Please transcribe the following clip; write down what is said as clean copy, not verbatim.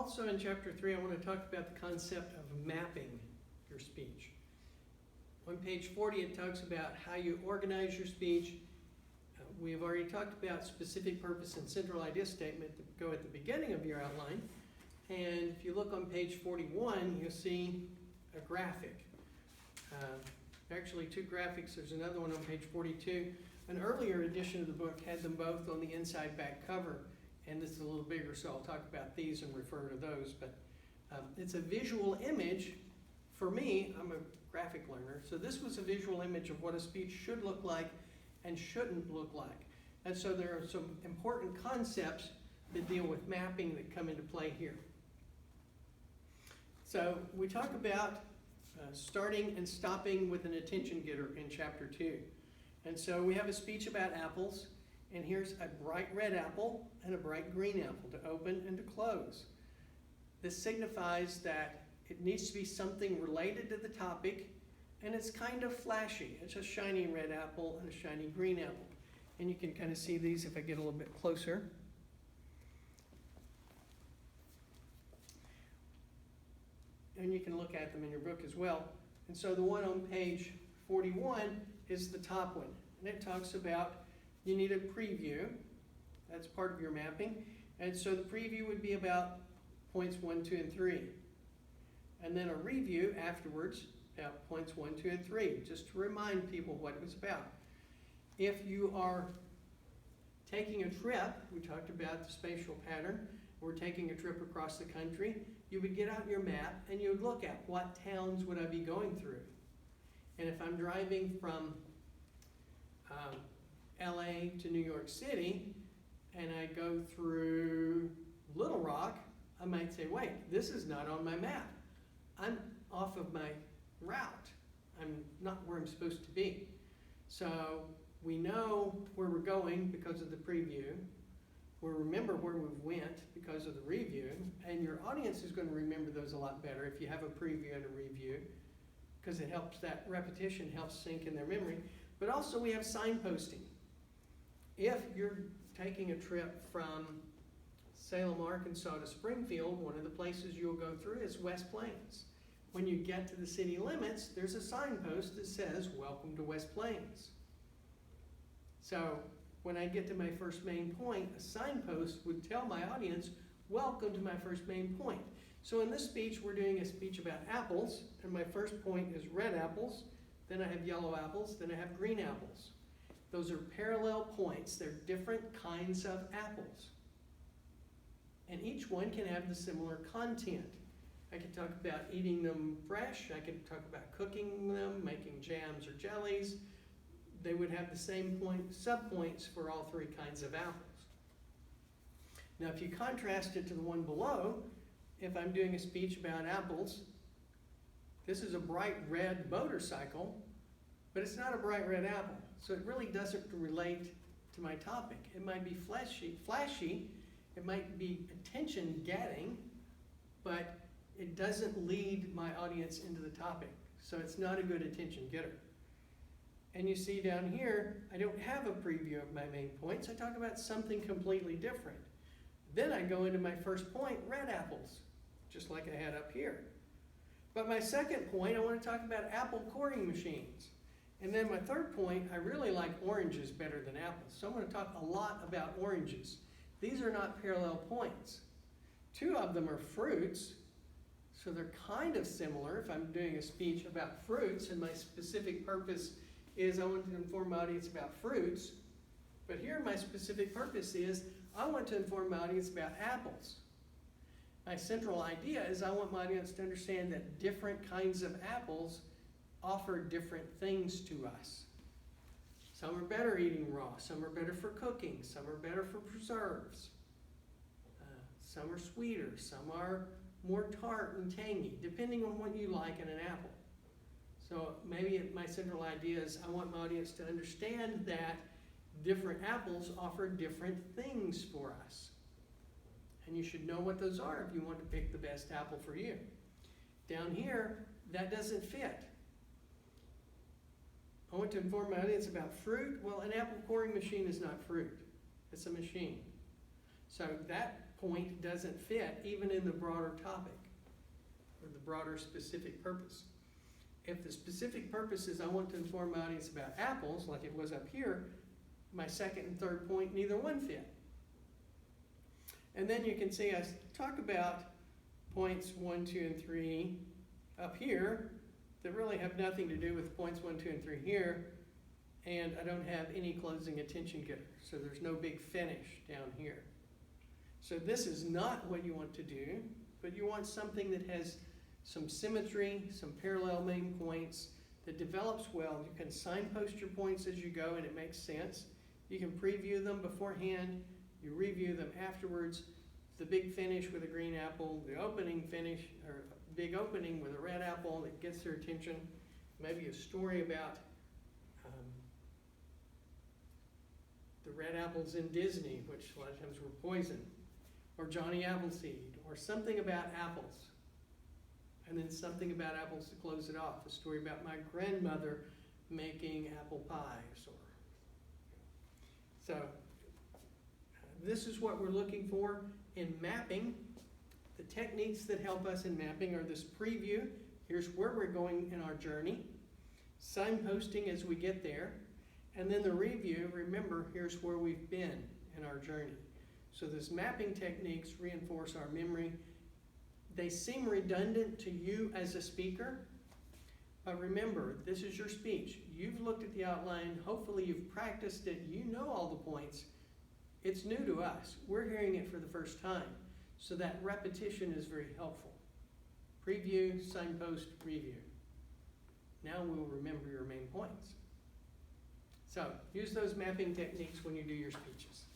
also in chapter 3, I want to talk about the concept of mapping your speech. On page 40, it talks about how you organize your speech. We have already talked about specific purpose and central idea statement that go at the beginning of your outline. And if you look on page 41, you'll see a graphic. Actually, two graphics. There's another one on page 42. An earlier edition of the book had them both on the inside back cover, and this is a little bigger, so I'll talk about these and refer to those. But it's a visual image. For me, I'm a graphic learner, so this was a visual image of what a speech should look like and shouldn't look like. And so there are some important concepts that deal with mapping that come into play here. So we talk about starting and stopping with an attention getter in chapter 2. And so we have a speech about apples, and here's a bright red apple and a bright green apple to open and to close. This signifies that it needs to be something related to the topic, and it's kind of flashy. It's a shiny red apple and a shiny green apple. And you can kind of see these if I get a little bit closer. And you can look at them in your book as well. And so the one on page 41 is the top one. And it talks about you need a preview. That's part of your mapping. And so the preview would be about points 1, 2, and 3. And then a review afterwards about points 1, 2, and 3, just to remind people what it was about. If you are taking a trip, we talked about the spatial pattern, we're taking a trip across the country, you would get out your map and you would look at what towns would I be going through. And if I'm driving from LA to New York City and I go through Little Rock, I might say, wait, this is not on my map. I'm off of my route. I'm not where I'm supposed to be. So we know where we're going because of the preview. We remember where we went because of the review. And your audience is going to remember those a lot better if you have a preview and a review, because it helps, that repetition helps sink in their memory. But also we have signposting. If you're taking a trip from Salem, Arkansas to Springfield, one of the places you'll go through is West Plains. When you get to the city limits, there's a signpost that says, "Welcome to West Plains." So when I get to my first main point, a signpost would tell my audience, "Welcome to my first main point." So in this speech, we're doing a speech about apples, and my first point is red apples, then I have yellow apples, then I have green apples. Those are parallel points. They're different kinds of apples. And each one can have the similar content. I could talk about eating them fresh. I could talk about cooking them, making jams or jellies. They would have the same subpoints for all three kinds of apples. Now, if you contrast it to the one below, if I'm doing a speech about apples, this is a bright red motorcycle, but it's not a bright red apple. So it really doesn't relate to my topic. It might be flashy, it might be attention-getting, but it doesn't lead my audience into the topic. So it's not a good attention getter. And you see down here, I don't have a preview of my main points. I talk about something completely different. Then I go into my first point, red apples, just like I had up here. But my second point, I want to talk about apple coring machines. And then my third point, I really like oranges better than apples. So I'm going to talk a lot about oranges. These are not parallel points. Two of them are fruits, so they're kind of similar if I'm doing a speech about fruits, and my specific purpose is I want to inform my audience about fruits. But here my specific purpose is I want to inform my audience about apples. My central idea is I want my audience to understand that different kinds of apples offer different things to us. Some are better eating raw, some are better for cooking, some are better for preserves. Some are sweeter, some are more tart and tangy, depending on what you like in an apple. So maybe my central idea is I want my audience to understand that different apples offer different things for us. And you should know what those are if you want to pick the best apple for you. Down here, that doesn't fit. I want to inform my audience about fruit. Well, an apple coring machine is not fruit. It's a machine. So that point doesn't fit even in the broader topic or the broader specific purpose. If the specific purpose is I want to inform my audience about apples, like it was up here, my second and third point, neither one fit. And then you can see I talk about points 1, 2, and 3 up here that really have nothing to do with points 1, 2, and 3 here, and I don't have any closing attention getter, so there's no big finish down here. So this is not what you want to do, but you want something that has some symmetry, some parallel main points, that develops well. You can signpost your points as you go and it makes sense. You can preview them beforehand, you review them afterwards. The big finish with a green apple, the opening finish, or big opening with a red apple that gets their attention. Maybe a story about the red apples in Disney, which a lot of times were poison, or Johnny Appleseed, or something about apples. And then something about apples to close it off. A story about my grandmother making apple pies. So this is what we're looking for in mapping. The techniques that help us in mapping are this preview. Here's where we're going in our journey. Signposting as we get there. And then the review, remember, here's where we've been in our journey. So these mapping techniques reinforce our memory. They seem redundant to you as a speaker, but remember, this is your speech. You've looked at the outline, hopefully you've practiced it, you know all the points. It's new to us. We're hearing it for the first time, so that repetition is very helpful. Preview, signpost, review. Now we'll remember your main points. So use those mapping techniques when you do your speeches.